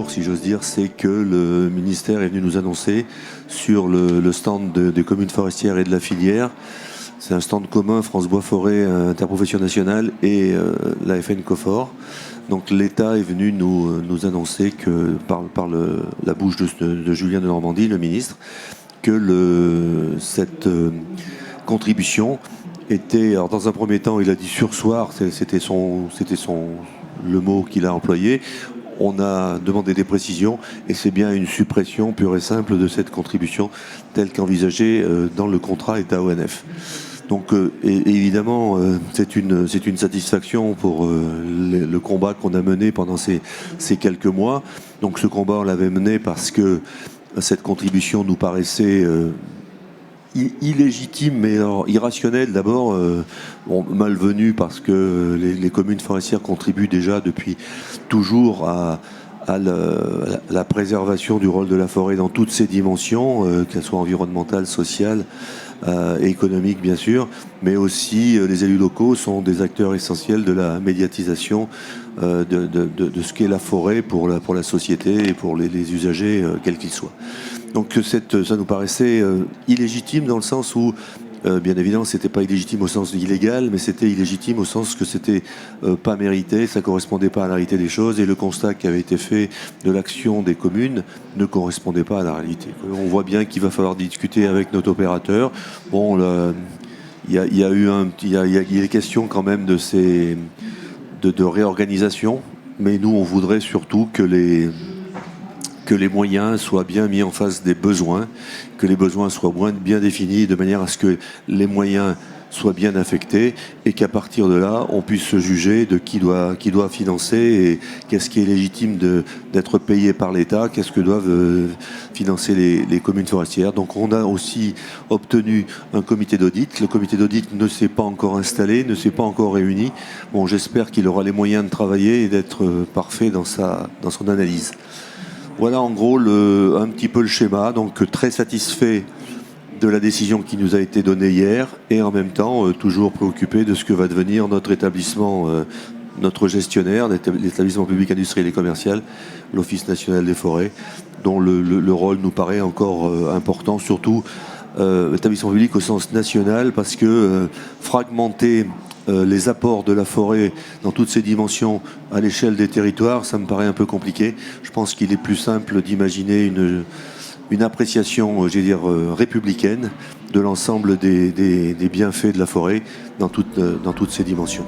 jour, si j'ose dire, c'est que le ministère est venu nous annoncer sur le stand des communes forestières et de la filière. C'est un stand commun France Bois Forêt Interprofession Nationale et la FN Cofor. Donc l'État est venu nous annoncer que par la bouche de Julien de Normandie, le ministre, que cette contribution était, alors dans un premier temps, il a dit surseoir, c'était le mot qu'il a employé. On a demandé des précisions et c'est bien une suppression pure et simple de cette contribution telle qu'envisagée dans le contrat État-ONF. Donc évidemment, c'est une satisfaction pour le combat qu'on a mené pendant ces quelques mois. Donc ce combat, on l'avait mené parce que cette contribution nous paraissait illégitime, mais alors, irrationnelle d'abord, malvenue parce que les communes forestières contribuent déjà depuis toujours à la préservation du rôle de la forêt dans toutes ses dimensions, qu'elles soient environnementales, sociales et économiques bien sûr, mais aussi les élus locaux sont des acteurs essentiels de la médiatisation de ce qu'est la forêt pour la société et pour les usagers, quels qu'ils soient. Donc ça nous paraissait illégitime dans le sens où, bien évidemment, c'était pas illégitime au sens illégal, mais c'était illégitime au sens que c'était pas mérité, ça correspondait pas à la réalité des choses, et le constat qui avait été fait de l'action des communes ne correspondait pas à la réalité. On voit bien qu'il va falloir discuter avec notre opérateur. Bon, il y a des questions quand même de réorganisation, mais nous on voudrait surtout que les moyens soient bien mis en face des besoins, que les besoins soient bien définis de manière à ce que les moyens soient bien affectés et qu'à partir de là, on puisse se juger de qui doit financer et qu'est-ce qui est légitime d'être payé par l'État, qu'est-ce que doivent financer les communes forestières. Donc on a aussi obtenu un comité d'audit. Le comité d'audit ne s'est pas encore installé, ne s'est pas encore réuni. Bon, j'espère qu'il aura les moyens de travailler et d'être parfait dans son analyse. Voilà en gros un petit peu le schéma, donc très satisfait de la décision qui nous a été donnée hier et en même temps toujours préoccupé de ce que va devenir notre établissement, notre gestionnaire, l'établissement public industriel et commercial, l'Office national des forêts, dont le rôle nous paraît encore important, surtout établissement public au sens national parce que fragmenter les apports de la forêt dans toutes ses dimensions à l'échelle des territoires, ça me paraît un peu compliqué. Je pense qu'il est plus simple d'imaginer une appréciation, républicaine de l'ensemble des bienfaits de la forêt dans toutes ses dimensions.